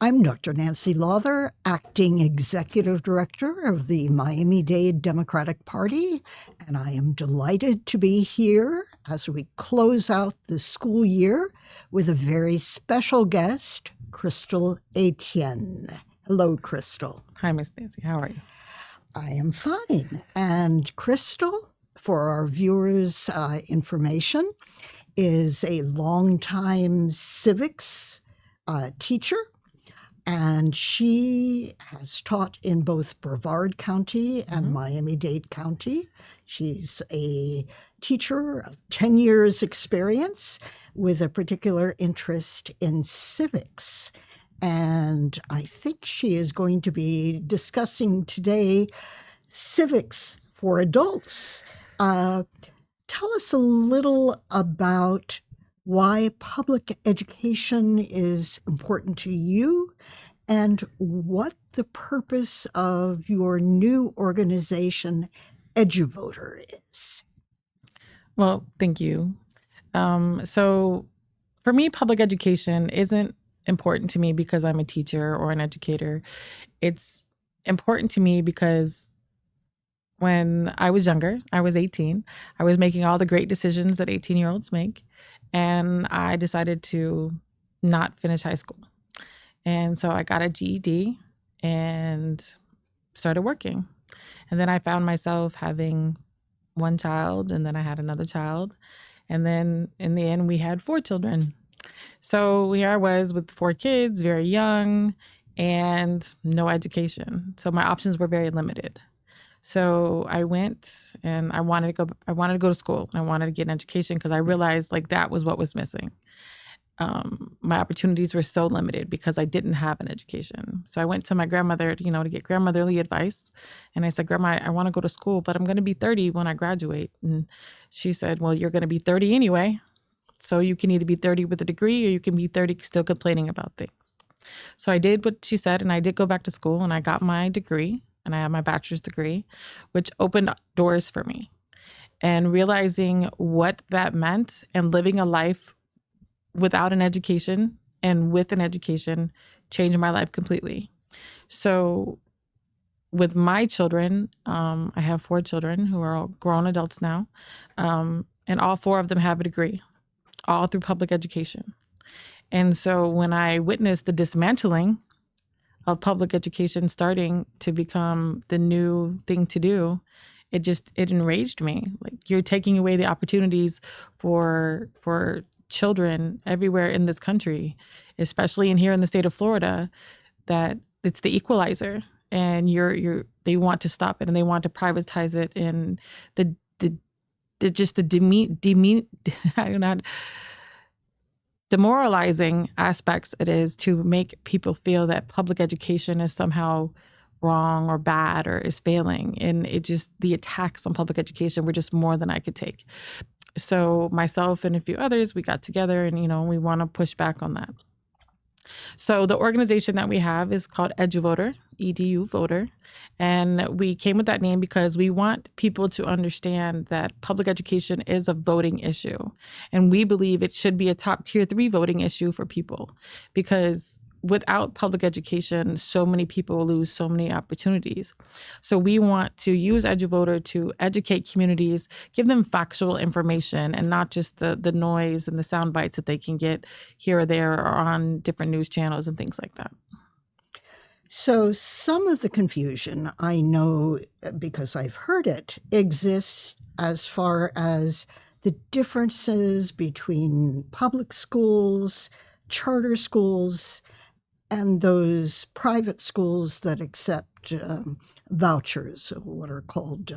I'm Dr. Nancy Lawther, Acting Executive Director of the Miami-Dade Democratic Party, and I am delighted to be here as we close out the school year with a very special guest, Crystal Etienne. Hello, Crystal. Hi, Miss Nancy. How are you? I am fine. And Crystal, for our viewers' information, is a longtime civics teacher. And she has taught in both Brevard County and Miami-Dade County. She's a teacher of 10 years experience with a particular interest in civics. And I think she is going to be discussing today civics for adults. Tell us a little about why public education is important to you and what the purpose of your new organization, Eduvoter, is. Well, thank you. So for me, public education isn't important to me because I'm a teacher or an educator. It's important to me because when I was younger, I was 18, I was making all the great decisions that 18-year-olds make. And I decided to not finish high school. And so I got a GED and started working. And then I found myself having one child, and then I had another child. And then in the end, we had 4 children. So here I was with 4 kids, very young, and no education. So my options were very limited. So I went and I wanted to go to school. I wanted to get an education because I realized that was what was missing. My opportunities were so limited because I didn't have an education. So I went to my grandmother, to get grandmotherly advice. And I said, Grandma, I want to go to school, but I'm going to be 30 when I graduate. And she said, well, you're going to be 30 anyway. So you can either be 30 with a degree or you can be 30 still complaining about things. So I did what she said, and I did go back to school and I got my degree. And I have my bachelor's degree, which opened doors for me. And realizing what that meant and living a life without an education and with an education changed my life completely. So with my children, I have 4 children who are all grown adults now. And all 4 of them have a degree, all through public education. And so when I witnessed the dismantling of public education starting to become the new thing to do, it enraged me. You're taking away the opportunities for children everywhere in this country, especially in here in the state of Florida, that it's the equalizer, and they want to stop it and they want to privatize it, and demoralizing aspects it is to make people feel that public education is somehow wrong or bad or is failing. And the attacks on public education were just more than I could take. So myself and a few others, we got together and, we want to push back on that. So the organization that we have is called Eduvoter, Eduvoter. And we came with that name because we want people to understand that public education is a voting issue. And we believe it should be a top tier 3 voting issue for people, because without public education, so many people lose so many opportunities. So we want to use Eduvoter to educate communities, give them factual information and not just the noise and the sound bites that they can get here or there or on different news channels and things like that. So some of the confusion, I know because I've heard it, exists as far as the differences between public schools, charter schools, and those private schools that accept vouchers, what are called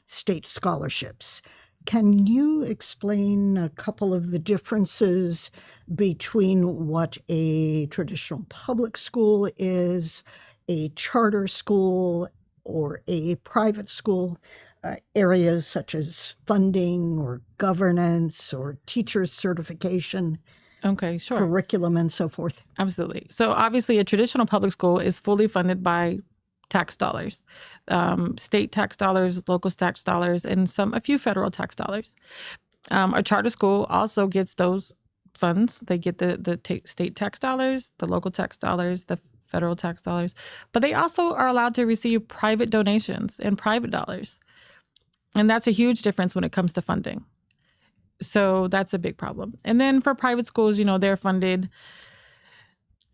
state scholarships. Can you explain a couple of the differences between what a traditional public school is, a charter school, or a private school, areas such as funding or governance or teacher certification? Okay, sure. Curriculum and so forth. Absolutely. So obviously a traditional public school is fully funded by tax dollars, state tax dollars, local tax dollars, and a few federal tax dollars. A charter school also gets those funds. They get the state tax dollars, the local tax dollars, the federal tax dollars, but they also are allowed to receive private donations and private dollars. And that's a huge difference when it comes to funding. So that's a big problem. And then for private schools, they're funded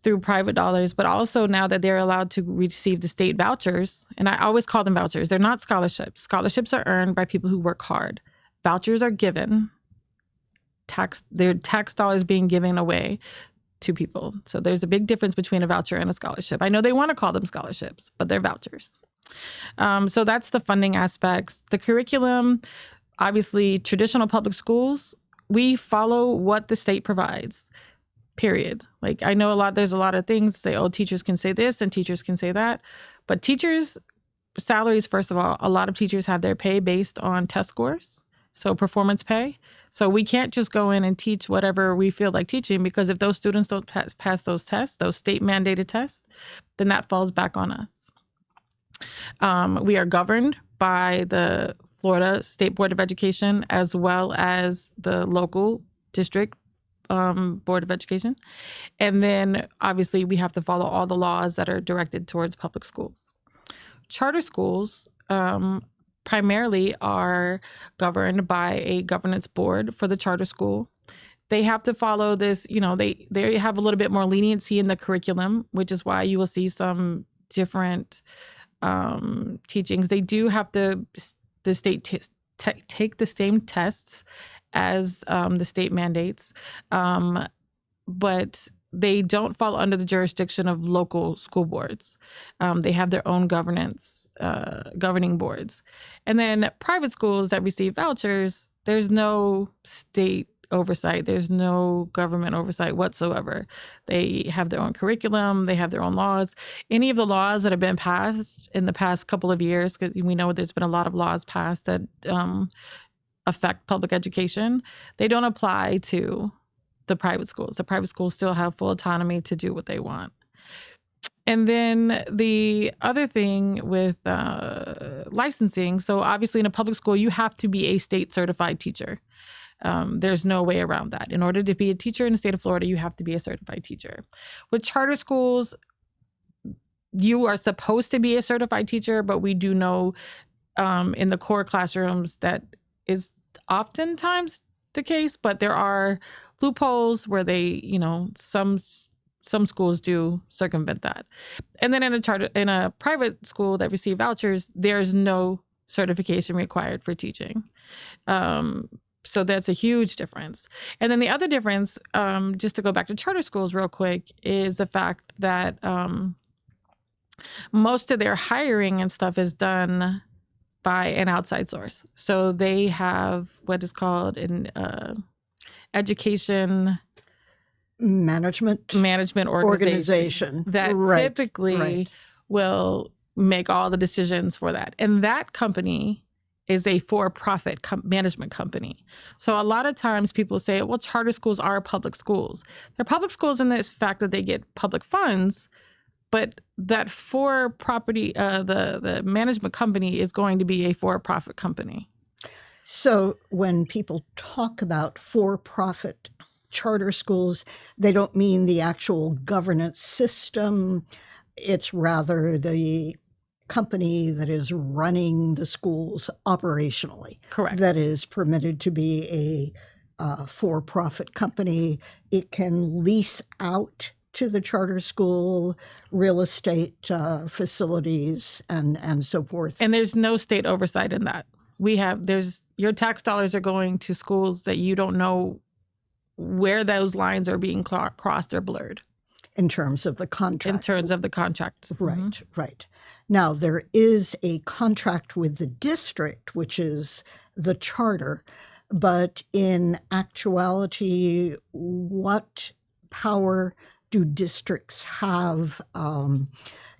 through private dollars, but also now that they're allowed to receive the state vouchers, and I always call them vouchers, they're not scholarships. Scholarships are earned by people who work hard. Vouchers are given, their tax dollars being given away to people. So there's a big difference between a voucher and a scholarship. I know they want to call them scholarships, but they're vouchers. So that's the funding aspects. The curriculum, obviously, traditional public schools, we follow what the state provides. Period. Like, I know there's a lot of things say, oh, teachers can say this and teachers can say that. But teachers' salaries, first of all, a lot of teachers have their pay based on test scores. So performance pay. So we can't just go in and teach whatever we feel like teaching, because if those students don't pass those tests, those state mandated tests, then that falls back on us. We are governed by the Florida State Board of Education as well as the local district Board of Education. And then obviously we have to follow all the laws that are directed towards public schools. Charter schools primarily are governed by a governance board for the charter school. They have to follow this, they have a little bit more leniency in the curriculum, which is why you will see some different teachings. They do have the state take the same tests as the state mandates, but they don't fall under the jurisdiction of local school boards. They have their own governing boards. And then private schools that receive vouchers, there's no state oversight. There's no government oversight whatsoever. They have their own curriculum. They have their own laws. Any of the laws that have been passed in the past couple of years, because we know there's been a lot of laws passed that affect public education, they don't apply to the private schools. The private schools still have full autonomy to do what they want. And then the other thing with licensing, so obviously in a public school, you have to be a state certified teacher. There's no way around that. In order to be a teacher in the state of Florida, you have to be a certified teacher. With charter schools, you are supposed to be a certified teacher, but we do know in the core classrooms that is oftentimes the case, but there are loopholes where they, some schools do circumvent that. And then in a private school that receive vouchers, there's no certification required for teaching. So that's a huge difference. And then the other difference, just to go back to charter schools real quick, is the fact that most of their hiring and stuff is done by an outside source. So they have what is called an education management organization that typically will make all the decisions for that. And that company is a for-profit management company. So a lot of times people say, well, charter schools are public schools. They're public schools in the fact that they get public funds, but that the management company is going to be a for-profit company. So when people talk about for-profit charter schools, they don't mean the actual governance system. It's rather the company that is running the schools operationally. Correct. That is permitted to be a for-profit company. It can lease out to the charter school real estate facilities and so forth. And there's no state oversight in that. Your tax dollars are going to schools that you don't know where those lines are being crossed or blurred. In terms of the contract. In terms of the contract. Right, Mm-hmm. right. Now, there is a contract with the district, which is the charter, but in actuality, what power do districts have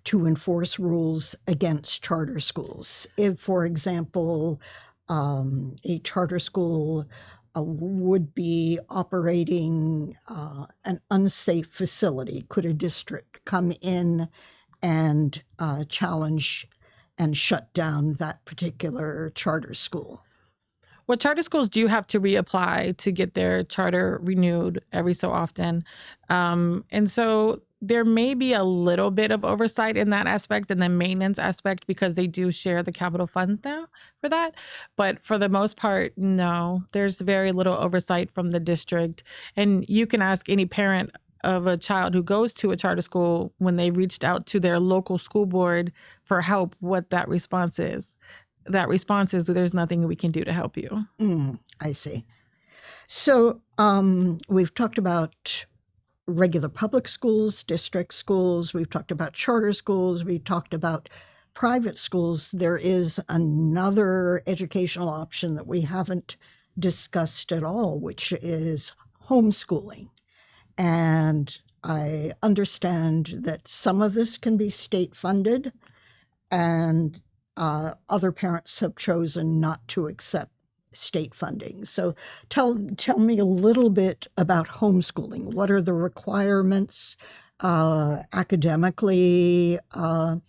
to enforce rules against charter schools? If, for example, a charter school would be operating an unsafe facility, could a district come in and challenge and shut down that particular charter school? Well, charter schools do have to reapply to get their charter renewed every so often. And so there may be a little bit of oversight in that aspect and the maintenance aspect because they do share the capital funds now for that. But for the most part, no, there's very little oversight from the district. And you can ask any parent of a child who goes to a charter school when they reached out to their local school board for help what that response is. That response is there's nothing we can do to help you. I see. So we've talked about regular public schools, district schools. We've talked about charter schools. We've talked about private schools. There is another educational option that we haven't discussed at all, which is homeschooling. And I understand that some of this can be state funded, and other parents have chosen not to accept state funding. So tell me a little bit about homeschooling. What are the requirements academically? Do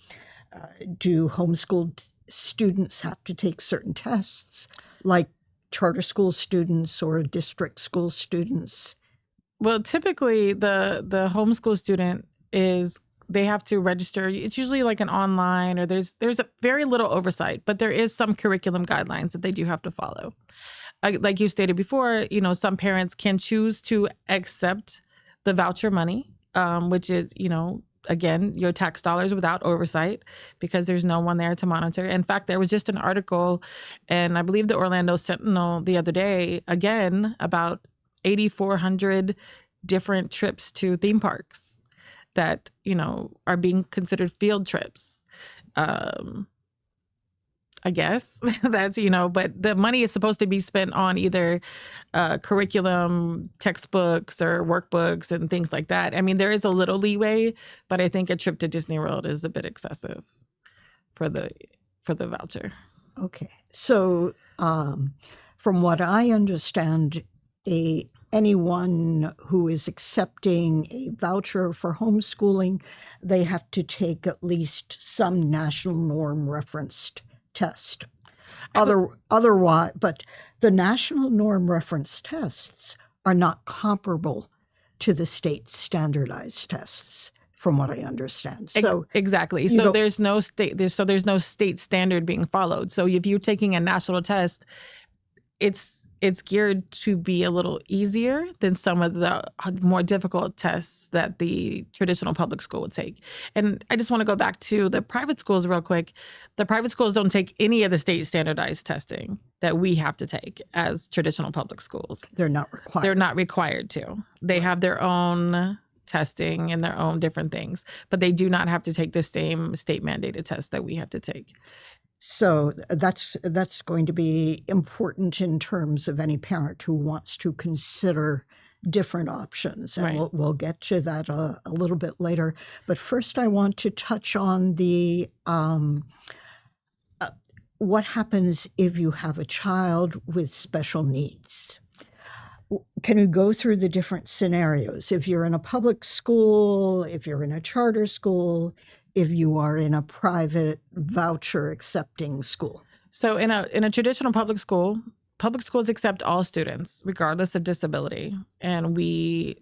homeschooled students have to take certain tests like charter school students or district school students? Well, typically the homeschool student they have to register. It's usually like an online, or there's a very little oversight, but there is some curriculum guidelines that they do have to follow. Like you stated before, some parents can choose to accept the voucher money, which is, again, your tax dollars without oversight because there's no one there to monitor. In fact, there was just an article, and I believe the Orlando Sentinel the other day, again, about 8,400 different trips to theme parks that, are being considered field trips. I guess that's, but the money is supposed to be spent on either curriculum, textbooks, or workbooks and things like that. I mean, there is a little leeway, but I think a trip to Disney World is a bit excessive for the voucher. Okay. So from what I understand, anyone who is accepting a voucher for homeschooling, they have to take at least some national norm referenced test. Otherwise, but the national norm reference tests are not comparable to the state standardized tests, from what I understand. So exactly. So there's no state standard being followed. So if you're taking a national test, it's geared to be a little easier than some of the more difficult tests that the traditional public school would take. And I just want to go back to the private schools real quick. The private schools don't take any of the state standardized testing that we have to take as traditional public schools. They're not required. They're not required to. They have their own testing and their own different things, but they do not have to take the same state mandated test that we have to take. So that's going to be important in terms of any parent who wants to consider different options. And Right. we'll get to that a little bit later. But first, I want to touch on the what happens if you have a child with special needs. Can you go through the different scenarios? If you're in a public school, if you're in a charter school, if you are in a private voucher accepting school? So in a traditional public schools accept all students regardless of disability, and we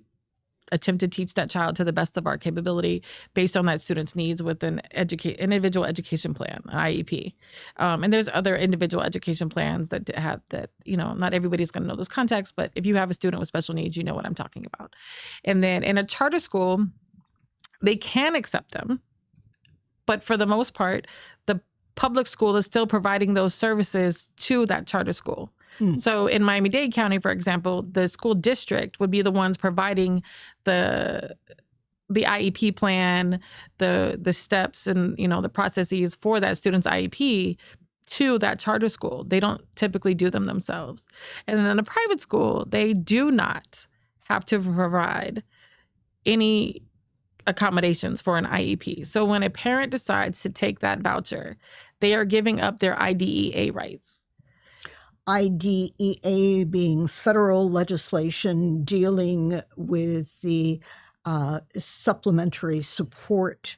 attempt to teach that child to the best of our capability based on that student's needs with an individual education plan, IEP. And there's other individual education plans that have that, not everybody's going to know those contexts, but if you have a student with special needs, you know what I'm talking about. And then in a charter school, they can accept them, but for the most part, the public school is still providing those services to that charter school. So in Miami-Dade County, for example, the school district would be the ones providing the IEP plan, the steps and, the processes for that student's IEP to that charter school. They don't typically do them themselves. And then in a private school, they do not have to provide any accommodations for an IEP. So when a parent decides to take that voucher, they are giving up their IDEA rights. IDEA being federal legislation dealing with the supplementary support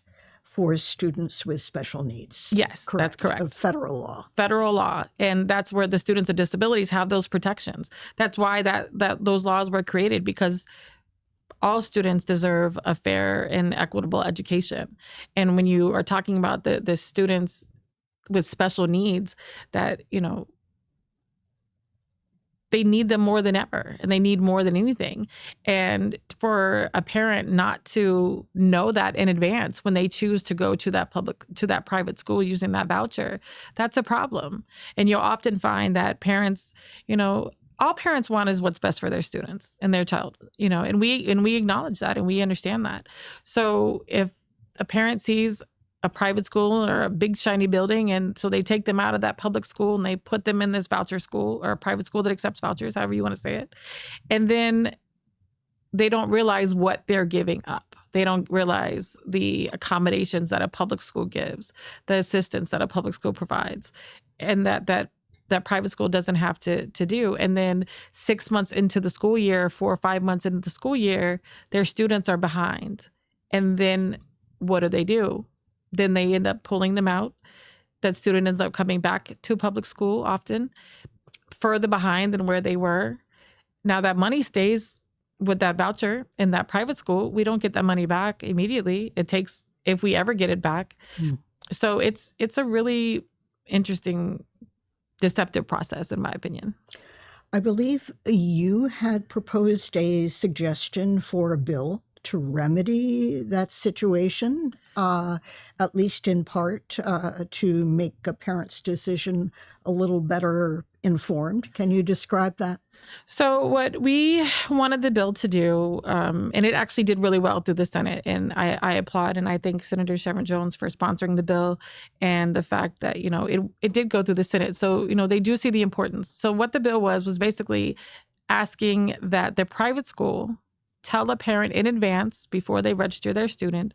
for students with special needs. Yes, that's correct. Of federal law. Federal law. And that's where the students with disabilities have those protections. That's why that those laws were created, because all students deserve a fair and equitable education. And when you are talking about the students with special needs, that, they need them more than ever, and they need more than anything. And for a parent not to know that in advance when they choose to go to that private school using that voucher, that's a problem. And you'll often find that parents, all parents want is what's best for their students and their child, and we acknowledge that and we understand that. So if a parent sees a private school or a big shiny building, and so they take them out of that public school and they put them in this voucher school or a private school that accepts vouchers, however you want to say it, and then they don't realize what they're giving up. They don't realize the accommodations that a public school gives, the assistance that a public school provides, and that private school doesn't have to do. And then 6 months into the school year, 4 or 5 months into the school year, their students are behind. And then what do? Then they end up pulling them out. That student ends up coming back to public school, often further behind than where they were. Now that money stays with that voucher in that private school. We don't get that money back immediately. It takes, if we ever get it back. So it's a really interesting, deceptive process, in my opinion. I believe you had proposed a suggestion for a bill to remedy that situation, at least in part, to make a parent's decision a little better informed. Can you describe that? So what we wanted the bill to do, and it actually did really well through the Senate, and I applaud and I thank Senator Sharon Jones for sponsoring the bill, and the fact that, it did go through the Senate. So, they do see the importance. So what the bill was basically asking that the private school tell a parent in advance, before they register their student,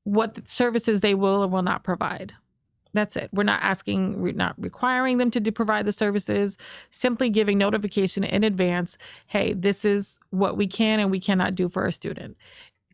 what services they will or will not provide. That's it. We're not requiring them to provide the services, simply giving notification in advance, hey, this is what we can and we cannot do for our student.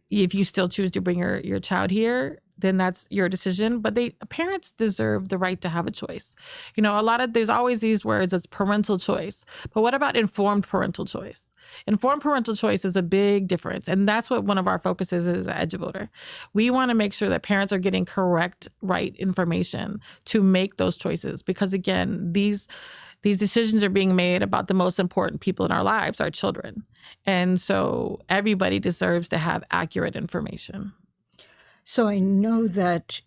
If you still choose to bring your child here, then that's your decision. But parents deserve the right to have a choice. There's always these words, it's parental choice. But what about informed parental choice? Informed parental choice is a big difference. And that's what one of our focuses is at Eduvoter. We want to make sure that parents are getting correct, right information to make those choices. Because again, these decisions are being made about the most important people in our lives, our children. And so everybody deserves to have accurate information. So I know that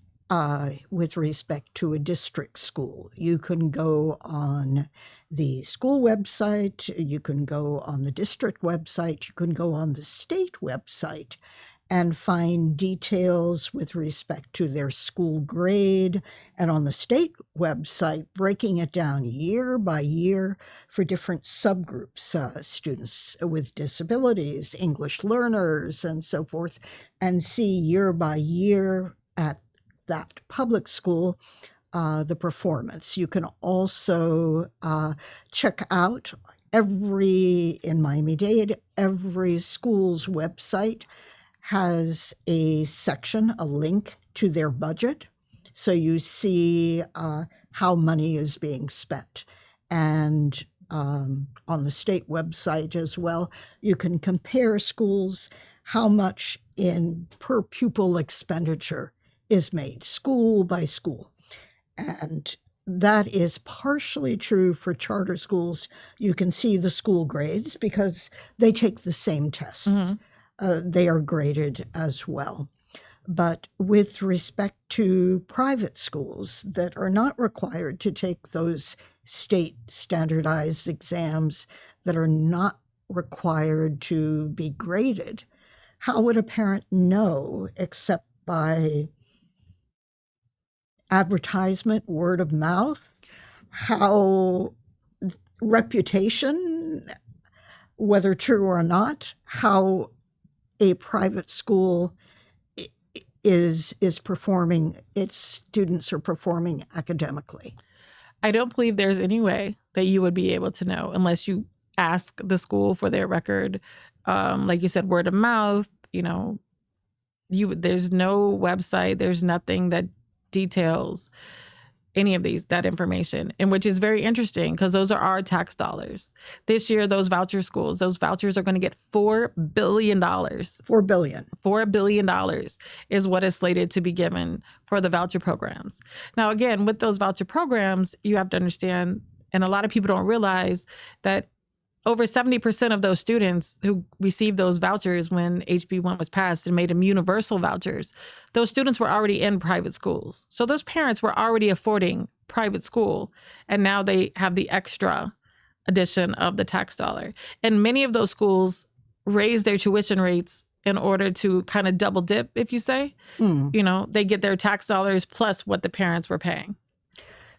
with respect to a district school, you can go on the school website, you can go on the district website, you can go on the state website and find details with respect to their school grade, and on the state website, breaking it down year by year for different subgroups, students with disabilities, English learners, and so forth, and see year by year at that public school the performance. You can also check out in Miami-Dade, every school's website has a section, a link to their budget. So you see how money is being spent. And on the state website as well, you can compare schools, how much in per pupil expenditure is made, school by school. And that is partially true for charter schools. You can see the school grades because they take the same tests. Mm-hmm. They are graded as well. But with respect to private schools that are not required to take those state standardized exams, that are not required to be graded, how would a parent know except by advertisement, word of mouth, how reputation, whether true or not, how a private school is performing, its students are performing academically? I don't believe there's any way that you would be able to know unless you ask the school for their record. Like you said, word of mouth, There's no website, there's nothing that details any of that information, and which is very interesting because those are our tax dollars. This year, those vouchers are going to get $4 billion. $4 billion. $4 billion is what is slated to be given for the voucher programs. Now, again, with those voucher programs, you have to understand, and a lot of people don't realize that over 70% of those students who received those vouchers when HB1 was passed and made them universal vouchers, those students were already in private schools. So those parents were already affording private school, and now they have the extra addition of the tax dollar. And many of those schools raise their tuition rates in order to kind of double dip, if you say. They get their tax dollars plus what the parents were paying.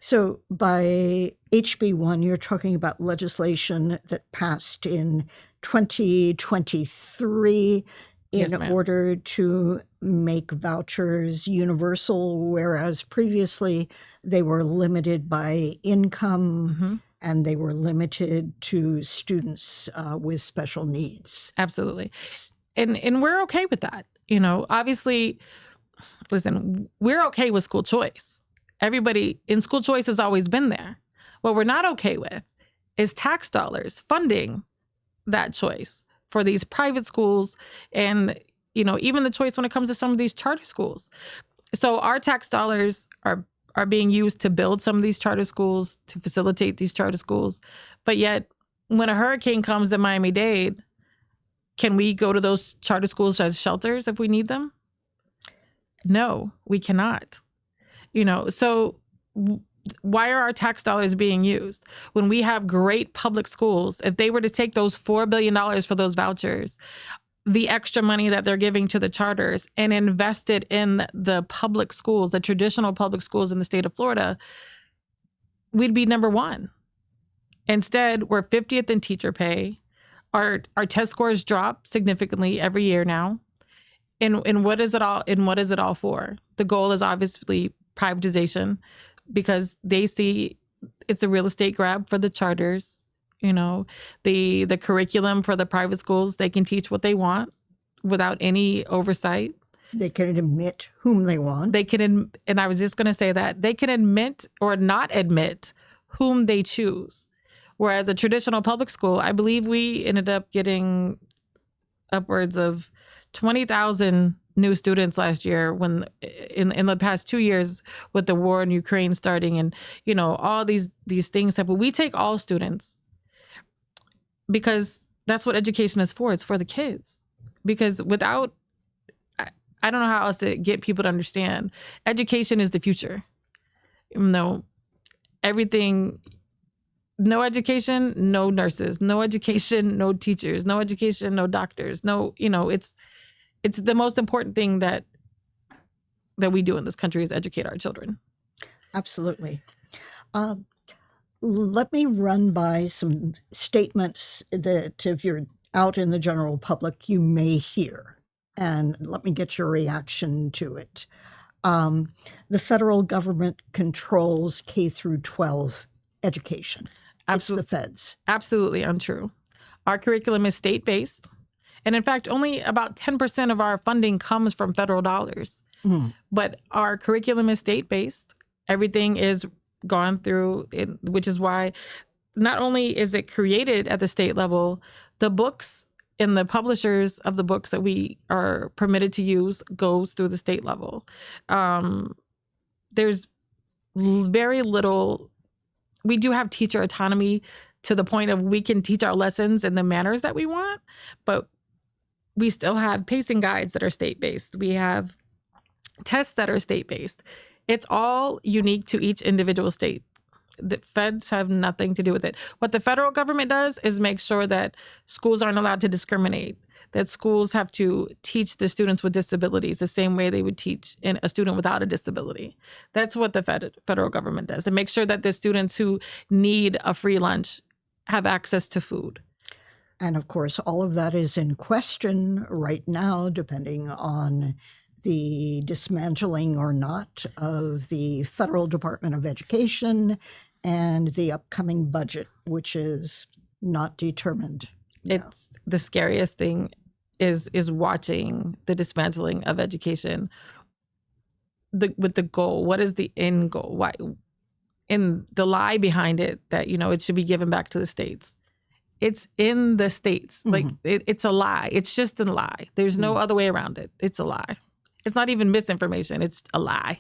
So by HB1, you're talking about legislation that passed in 2023 in order to make vouchers universal, whereas previously they were limited by income and they were limited to students with special needs. Absolutely. And we're okay with that. Obviously, listen, we're okay with school choice. Everybody in school choice has always been there. What we're not okay with is tax dollars funding that choice for these private schools and, even the choice when it comes to some of these charter schools. So our tax dollars are being used to build some of these charter schools, to facilitate these charter schools. But yet, when a hurricane comes to Miami-Dade, can we go to those charter schools as shelters if we need them? No, we cannot. So why are our tax dollars being used? When we have great public schools, if they were to take those $4 billion for those vouchers, the extra money that they're giving to the charters and invest it in the public schools, the traditional public schools in the state of Florida, we'd be number one. Instead, we're 50th in teacher pay. Our test scores drop significantly every year now. And what is it all for? The goal is obviously privatization, because they see it's a real estate grab for the charters. The curriculum for the private schools, they can teach what they want without any oversight. They can admit whom they want. And I was just going to say that they can admit or not admit whom they choose. Whereas a traditional public school, I believe we ended up getting upwards of 20,000 new students last year when in the past 2 years with the war in Ukraine starting and, all these things happen. We take all students because that's what education is for. It's for the kids. Because without, I don't know how else to get people to understand, education is the future. No education, no nurses, no education, no teachers, no education, no doctors, it's the most important thing that we do in this country is educate our children. Absolutely. Let me run by some statements that if you're out in the general public, you may hear, and let me get your reaction to it. The federal government controls K through 12 education. Absolutely. It's the feds. Absolutely untrue. Our curriculum is state-based. And in fact, only about 10% of our funding comes from federal dollars. But our curriculum is state-based. Everything is gone through it, which is why not only is it created at the state level, the books and the publishers of the books that we are permitted to use goes through the state level. There's very little. We do have teacher autonomy to the point of we can teach our lessons in the manners that we want, but we still have pacing guides that are state-based. We have tests that are state-based. It's all unique to each individual state. The feds have nothing to do with it. What the federal government does is make sure that schools aren't allowed to discriminate, that schools have to teach the students with disabilities the same way they would teach a student without a disability. That's what the federal government does. And make sure that the students who need a free lunch have access to food. And of course, all of that is in question right now, depending on the dismantling or not of the Federal Department of Education and the upcoming budget, which is not determined. It's the scariest thing is watching the dismantling of education with the goal. What is the end goal? Why? And the lie behind it that, it should be given back to the states. It's in the states. Like it's a lie. It's just a lie. There's no other way around it. It's a lie. It's not even misinformation. It's a lie.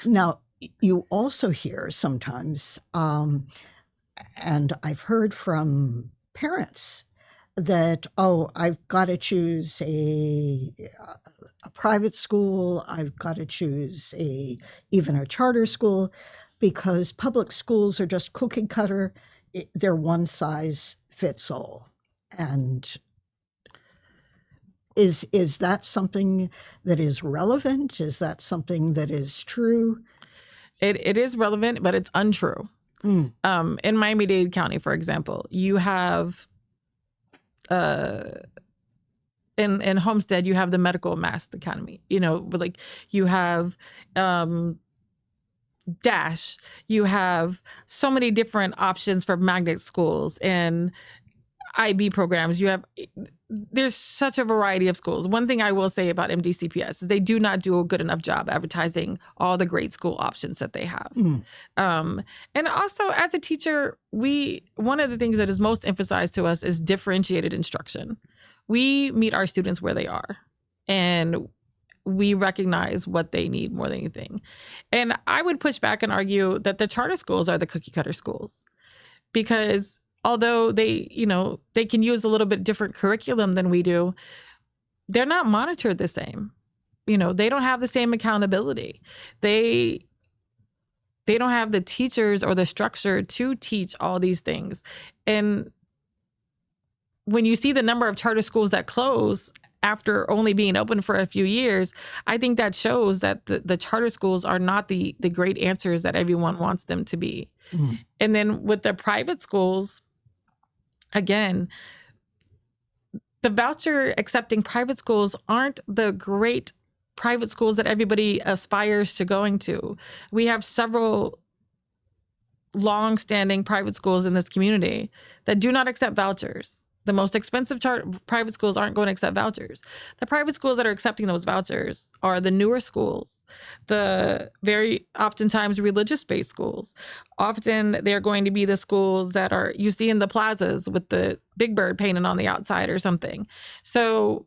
Now, you also hear sometimes, and I've heard from parents that, I've got to choose a private school. I've got to choose even a charter school, because public schools are just cookie cutter. They're one size fits all. And is that something that is relevant? Is that something that is true? It is relevant, but it's untrue. In Miami-Dade County, for example, you have in Homestead, you have the Medical Mass Academy. Like you have Dash. You have so many different options for magnet schools and IB programs. There's such a variety of schools. One thing I will say about MDCPS is they do not do a good enough job advertising all the great school options that they have. And also, as a teacher, one of the things that is most emphasized to us is differentiated instruction. We meet our students where they are, and we recognize what they need more than anything. And I would push back and argue that the charter schools are the cookie cutter schools, because although they can use a little bit different curriculum than we do, they're not monitored the same. They don't have the same accountability. They don't have the teachers or the structure to teach all these things. And when you see the number of charter schools that close after only being open for a few years, I think that shows that the charter schools are not the great answers that everyone wants them to be. And then with the private schools, again, the voucher accepting private schools aren't the great private schools that everybody aspires to going to. We have several long-standing private schools in this community that do not accept vouchers. The most expensive private schools aren't going to accept vouchers. The private schools that are accepting those vouchers are the newer schools, the very oftentimes religious-based schools. Often they're going to be the schools that you see in the plazas with the Big Bird painted on the outside or something. So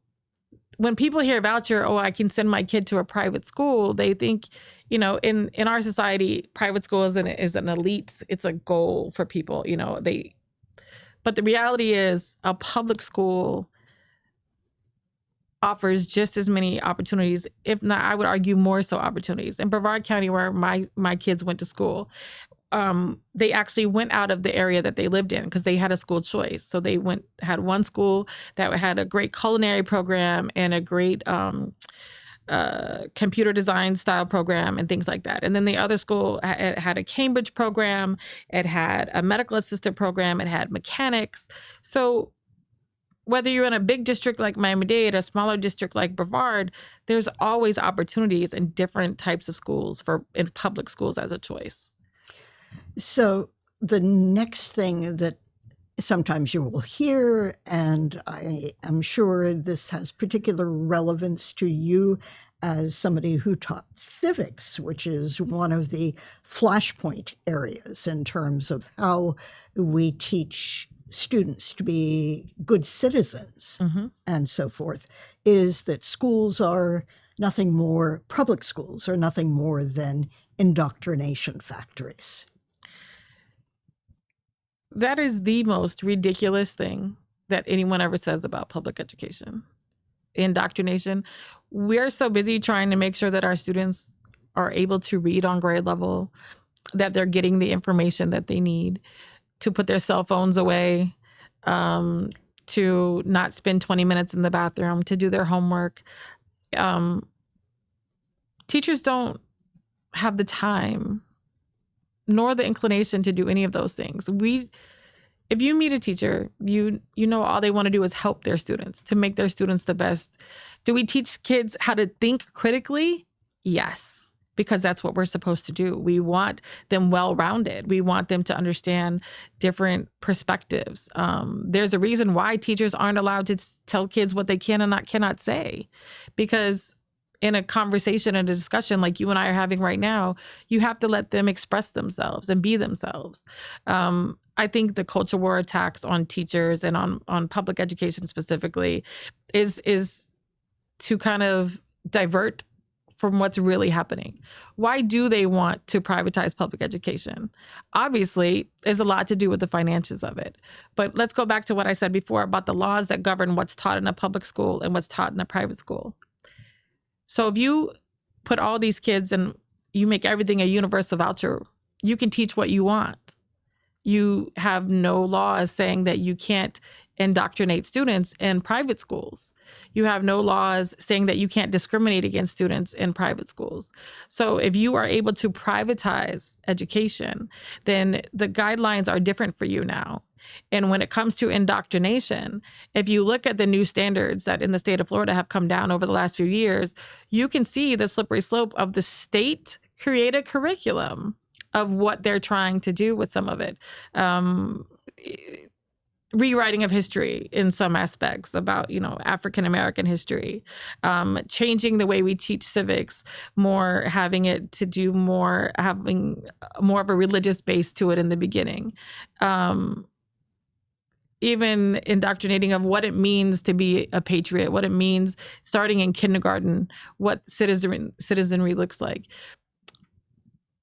when people hear voucher, I can send my kid to a private school, they think, in our society, private school is an elite, it's a goal for people, But the reality is a public school offers just as many opportunities, if not, I would argue more so opportunities. In Brevard County, where my kids went to school, they actually went out of the area that they lived in because they had a school choice. So they had one school that had a great culinary program and a great computer design style program and things like that. And then the other school had a Cambridge program. It had a medical assistant program. It had mechanics. So whether you're in a big district like Miami-Dade, a smaller district like Brevard, there's always opportunities in different types of schools in public schools as a choice. So the next thing that sometimes you will hear, and I am sure this has particular relevance to you as somebody who taught civics, which is one of the flashpoint areas in terms of how we teach students to be good citizens and so forth, is that public schools are nothing more than indoctrination factories. That is the most ridiculous thing that anyone ever says about public education. Indoctrination. We're so busy trying to make sure that our students are able to read on grade level, that they're getting the information that they need, to put their cell phones away, to not spend 20 minutes in the bathroom, to do their homework. Teachers don't have the time nor the inclination to do any of those things. If you meet a teacher, you know all they want to do is help their students, to make their students the best. Do we teach kids how to think critically? Yes. because that's what we're supposed to do. We want them well-rounded. We want them to understand different perspectives. There's a reason why teachers aren't allowed to tell kids what they can and cannot say, because in a conversation and a discussion like you and I are having right now, you have to let them express themselves and be themselves. I think the culture war attacks on teachers and on public education specifically is to kind of divert from what's really happening. Why do they want to privatize public education? Obviously, there's a lot to do with the finances of it. But let's go back to what I said before about the laws that govern what's taught in a public school and what's taught in a private school. So if you put all these kids and you make everything a universal voucher, you can teach what you want. You have no laws saying that you can't indoctrinate students in private schools. You have no laws saying that you can't discriminate against students in private schools. So if you are able to privatize education, then the guidelines are different for you now. And when it comes to indoctrination, if you look at the new standards that in the state of Florida have come down over the last few years, you can see the slippery slope of the state created curriculum of what they're trying to do with some of it. Rewriting of history in some aspects about, African-American history, changing the way we teach civics, having more of a religious base to it in the beginning. Even indoctrinating of what it means to be a patriot, what it means starting in kindergarten, what citizenry looks like.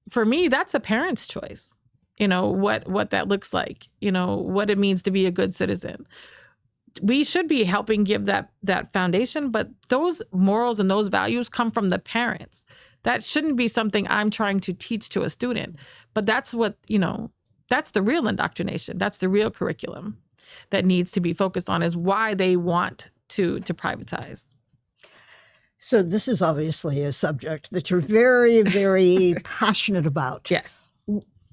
For me, that's a parent's choice. What that looks like, what it means to be a good citizen. We should be helping give that foundation, but those morals and those values come from the parents. That shouldn't be something I'm trying to teach to a student, but that's what, that's the real indoctrination. That's the real curriculum that needs to be focused on, is why they want to privatize. So this is obviously a subject that you're very, very passionate about. Yes.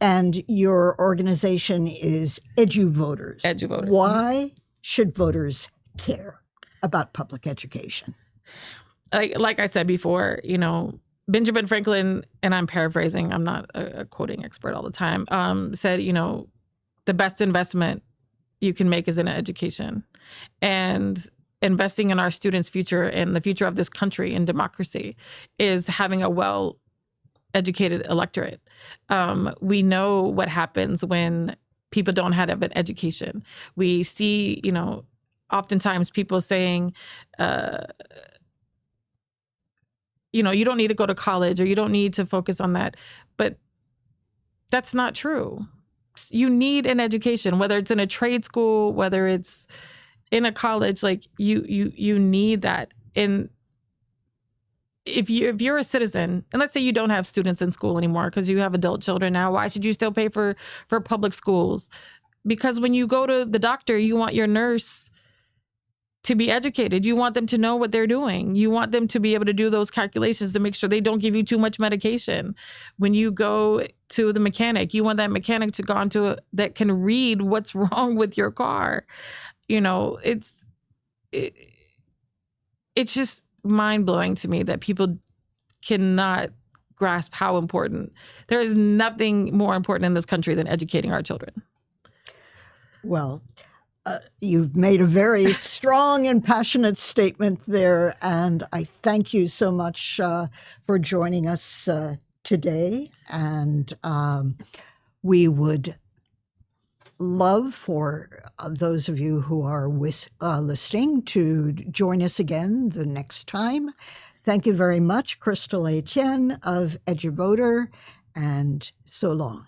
And your organization is Eduvoter. Eduvoter. Why should voters care about public education? Like I said before, Benjamin Franklin, and I'm paraphrasing, I'm not a quoting expert all the time, said, the best investment you can make is in education. And investing in our students' future and the future of this country and democracy is having a well-educated electorate. We know what happens when people don't have an education. We see, oftentimes people saying, you don't need to go to college or you don't need to focus on that. But that's not true. You need an education, whether it's in a trade school, whether it's in a college, like you need that. And if you're a citizen, and let's say you don't have students in school anymore because you have adult children now, why should you still pay for public schools? Because when you go to the doctor, you want your nurse to be educated. You want them to know what they're doing. You want them to be able to do those calculations to make sure they don't give you too much medication. When you go to the mechanic, you want that mechanic to go onto that can read what's wrong with your car. It's just mind-blowing to me that people cannot grasp how important. There is nothing more important in this country than educating our children. Well, you've made a very strong and passionate statement there, and I thank you so much for joining us today. And we would love for those of you who are listening to join us again the next time. Thank you very much, Crystal Etienne of Eduvoter, and so long.